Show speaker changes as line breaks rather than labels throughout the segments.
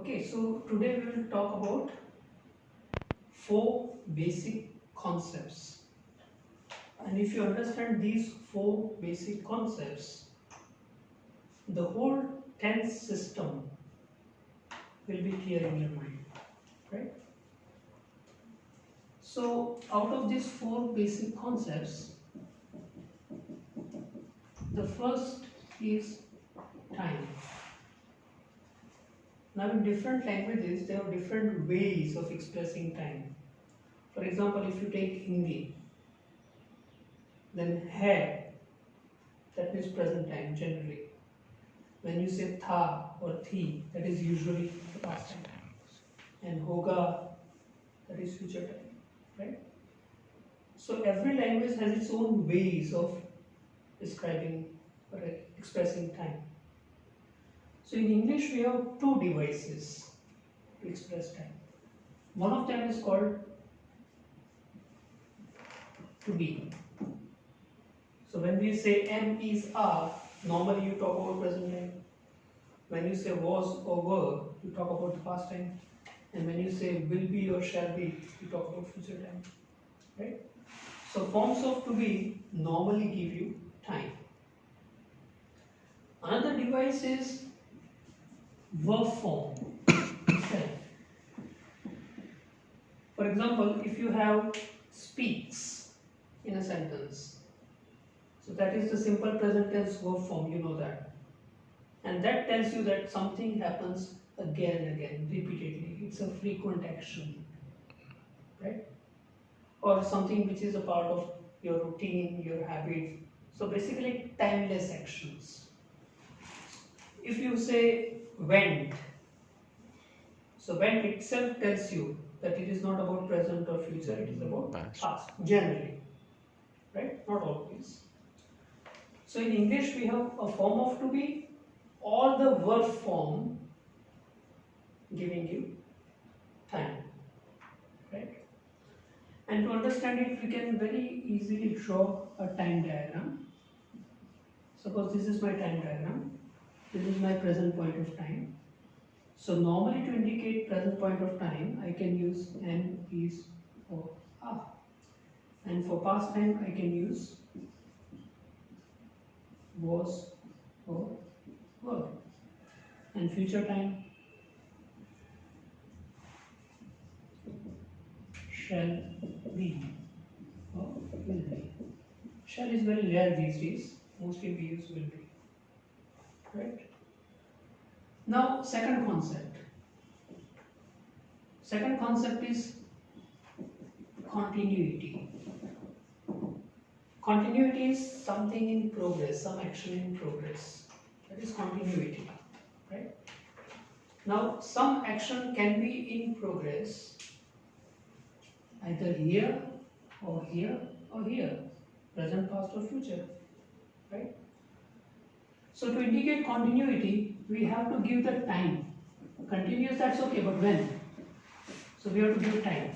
Okay, so today we will talk about 4 basic concepts. And if you understand these 4 basic concepts, the whole tense system will be clear in your mind, right? So out of these 4 basic concepts, the first is time. Now in different languages, there are different ways of expressing time. For example, if you take Hindi, then hai, that means present time generally. When you say tha or thi, that is usually the past time. And hoga, that is future time, right? So every language has its own ways of describing or expressing time. So in English, we have 2 devices to express time. One of them is called to be. So when we say am, is, are, normally you talk about present time. When you say was or were, you talk about the past time. And when you say will be or shall be, you talk about future time. Right? So forms of to be normally give you time. Another device is verb form itself. For example, if you have speaks in a sentence, so that is the simple present tense verb form, you know that. And that tells you that something happens again and again, repeatedly. It's a frequent action, right? Or something which is a part of your routine, your habits. So basically timeless actions. If you say went, so went itself tells you that it is not about present or future, it is about past, generally, right? Not always. So in English we have a form of to be or the verb form giving you time, right? And to understand it, we can very easily draw a time diagram. Suppose this is my time diagram. This is my present point of time. So normally to indicate present point of time, I can use am, is, or are. And for past time, I can use was or were. And future time, shall be or will be. Shall is very rare these days. Mostly we use will be. Right? Now, second concept. Second concept is continuity. Continuity is something in progress, some action in progress. That is continuity, right? Now, some action can be in progress either here or here or here, present, past or future, right? So to indicate continuity, we have to give the time. Continuous, that's okay, but when? So we have to give time.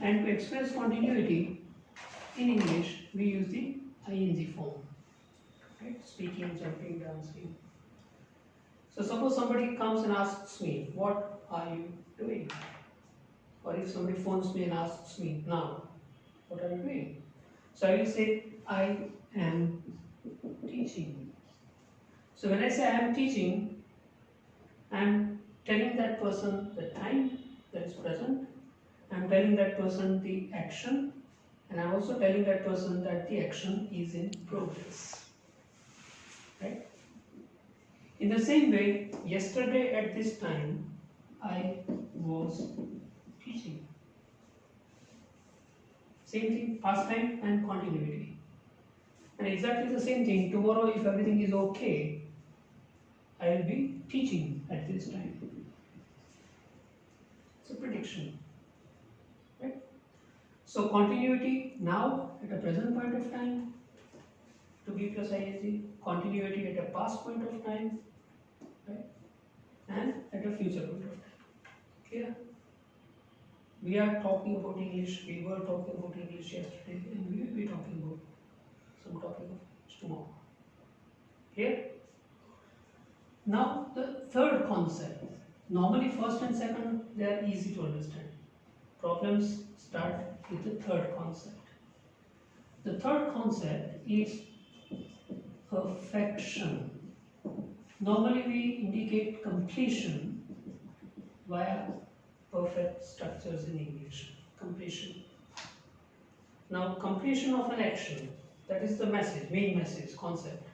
And to express continuity, in English, we use the ing form, right? Speaking, jumping, dancing. So suppose somebody comes and asks me, what are you doing? Or if somebody phones me and asks me, now, what are you doing? So I will say, I am teaching. So when I say I am teaching, I am telling that person the time that is present, I am telling that person the action, and I am also telling that person that the action is in progress. Right? In the same way, yesterday at this time, I was teaching. Same thing, past time and continuity. And exactly the same thing, tomorrow if everything is okay, I will be teaching at this time. It's a prediction. Right? So continuity now at a present point of time, to be plus ing, continuity at a past point of time, right? And at a future point of time. Clear? We are talking about English, we were talking about English yesterday, and we will be talking about some topic of tomorrow. Clear? Now the third concept, Normally first and second, they are easy to understand. Problems start with the third concept. The third concept is perfection. Normally we indicate completion via perfect structures in English. Completion. Now completion of an action, that is the message, main message, concept.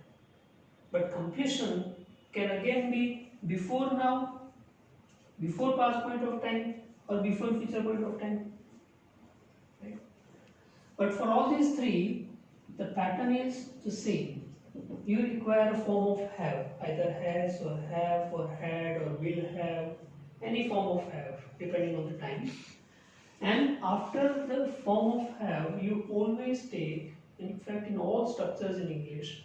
But completion can again be before now, before past point of time, or before future point of time. Right? But for all these three, the pattern is the same. You require a form of have, either has or have or had or will have, any form of have depending on the time. And after the form of have, you always take, in fact in all structures in English,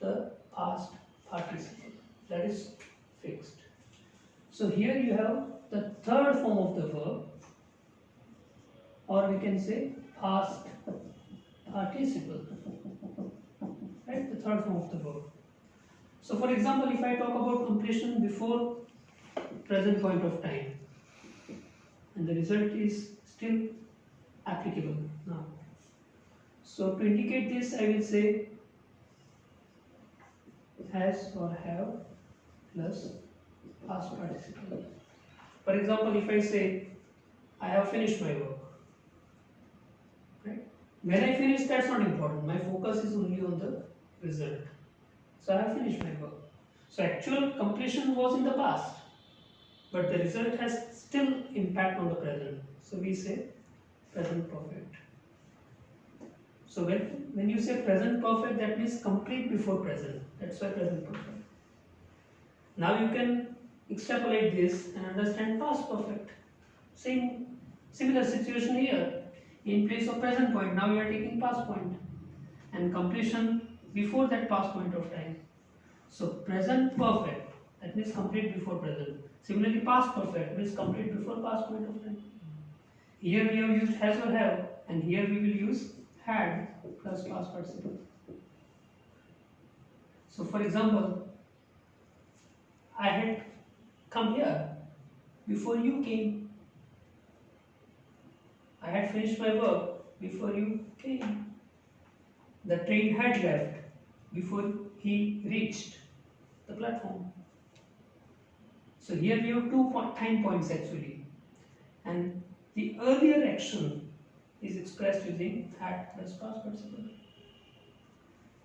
the past participle. That is fixed. So here you have the third form of the verb, or we can say past participle. Right? The third form of the verb. So for example, if I talk about completion before present point of time, and the result is still applicable now. So to indicate this, I will say has or have plus past participle. For example, if I say I have finished my work, right? When I finish, that's not important. My focus is only on the result. So I have finished my work. So actual completion was in the past, but the result has still impact on the present. So we say present perfect. So when you say present perfect, that means complete before present. That's why present perfect. Now you can extrapolate this and understand past perfect. Similar situation here. In place of present point, now you are taking past point. And completion before that past point of time. So present perfect, that means complete before present. Similarly, past perfect means complete before past point of time. Here we have used has or have, and here we will use had plus past participle. So for example, I had come here before you came. I had finished my work before you came. The train had left before he reached the platform. So here we have two time points actually, and the earlier action is expressed using had plus past participle.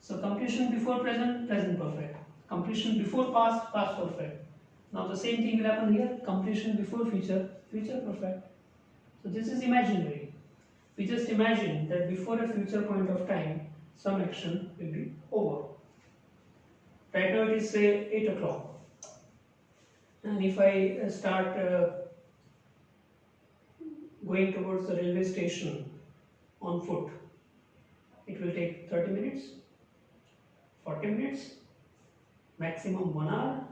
So completion before present, present perfect. Completion before past, past perfect. Now the same thing will happen here. Completion before future, future perfect. So this is imaginary. We just imagine that before a future point of time, some action will be over. Right now it is say 8 o'clock. And if I start going towards the railway station on foot, it will take 30 minutes, 40 minutes, maximum 1 hour.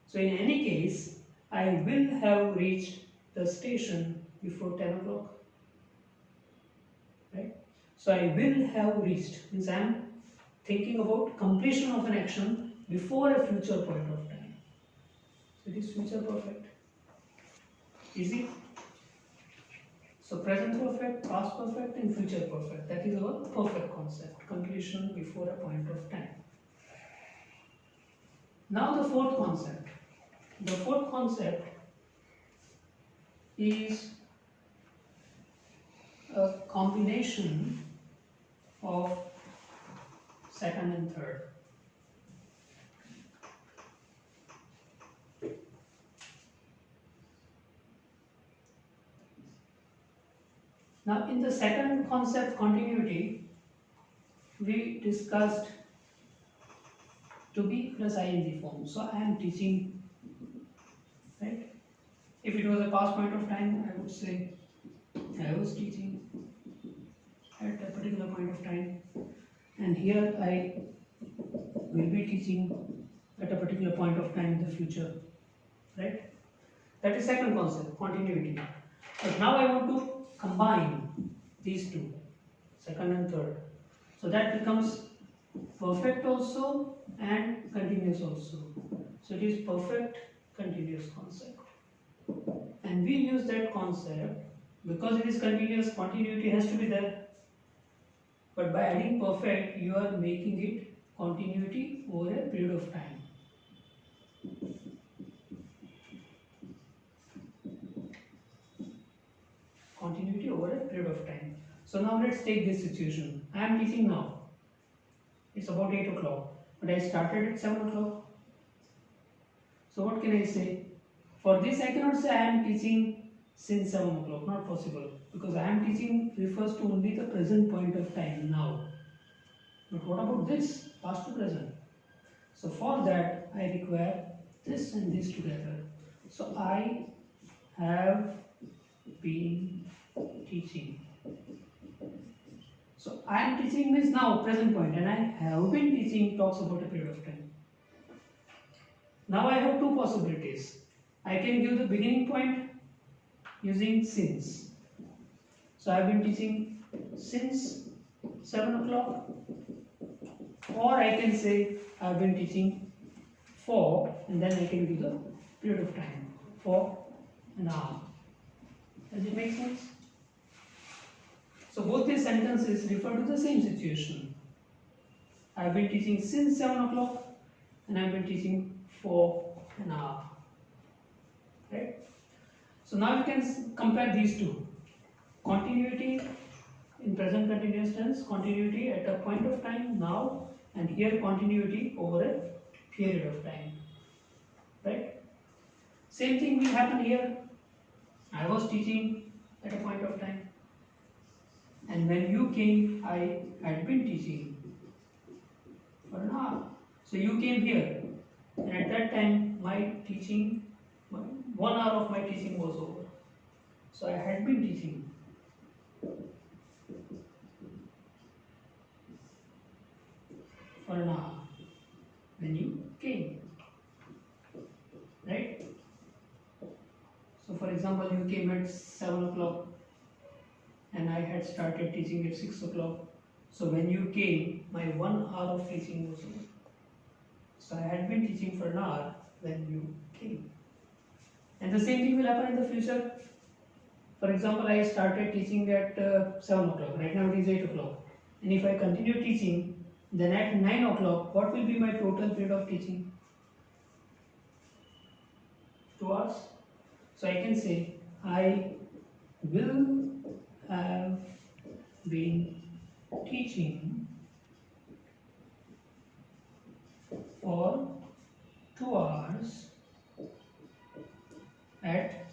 So in any case, I will have reached the station before 10 o'clock. Right? So I will have reached, means I am thinking about completion of an action before a future point of time. So it is future perfect. Easy? So present perfect, past perfect and future perfect. That is our perfect concept, completion before a point of time. Now the fourth concept. The fourth concept is a combination of second and third. Now in the second concept, continuity, we discussed to be plus ing form. So I am teaching, right? If it was a past point of time, I would say I was teaching at a particular point of time, and here I will be teaching at a particular point of time in the future, right? That is second concept, continuity. But now I want to combine these two, second and third. So that becomes perfect also and continuous also. So it is perfect continuous concept. And we use that concept because it is continuous, continuity has to be there. But by adding perfect, you are making it continuity over a period of time. Continuity over a period of time. So now let's take this situation. I am teaching now. It's about 8 o'clock. But I started at 7 o'clock. So what can I say? For this I cannot say I am teaching since 7 o'clock. Not possible. Because I am teaching refers to only the present point of time now. But what about this? Past to present. So for that I require this and this together. So I have been teaching. So I am teaching means now present point, and I have been teaching talks about a period of time. Now I have two possibilities. I can give the beginning point using since. So I have been teaching since 7 o'clock, or I can say I have been teaching for, and then I can give the period of time for an hour. Does it make sense? So both these sentences refer to the same situation. I have been teaching since 7 o'clock and I have been teaching for an hour. Right? So now you can compare these two. Continuity in present continuous tense, continuity at a point of time now, and here continuity over a period of time. Right? Same thing will happen here. I was teaching at a point of time. And when you came, I had been teaching for an hour. So you came here, and at that time, my teaching, 1 hour of my teaching was over. So I had been teaching. For an hour when you came. Right? So for example, you came at 7 o'clock. And I had started teaching at 6 o'clock. So when you came, my 1 hour of teaching was over. So I had been teaching for an hour when you came. And the same thing will happen in the future. For example, I started teaching at 7 o'clock. Right now it is 8 o'clock. And if I continue teaching, then at 9 o'clock, what will be my total period of teaching? 2 hours. So I can say, I will have been teaching for 2 hours at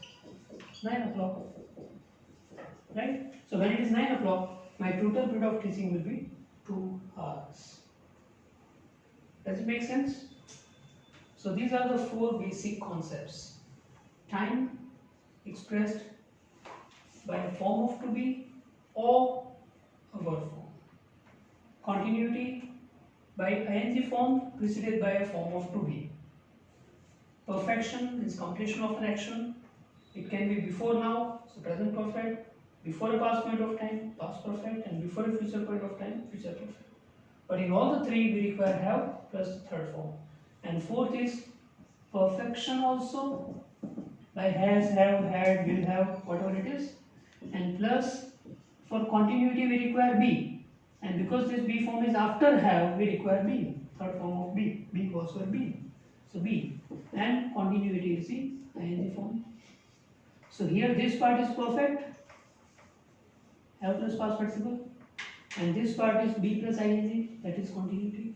9 o'clock. Right? So when it is 9 o'clock, my total period of teaching will be 2 hours. Does it make sense? So these are the 4 basic concepts. Time expressed by a form of to be or a verb form. Continuity by ing form preceded by a form of to be. Perfection is completion of an action. It can be before now, so present perfect, before a past point of time, past perfect, and before a future point of time, future perfect. But in all the 3 we require have plus the third form. And fourth is perfection also by has, have, had, will have, whatever it is. And plus for continuity we require be. And because this be form is after have, we require be. Third form of be. Be was for be. So be. And continuity is the ing form. So here this part is perfect. Have plus past participle. And this part is be plus ing, that is continuity.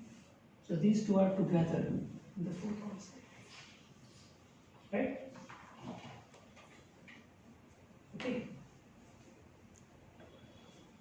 So these two are together in the fourth concept.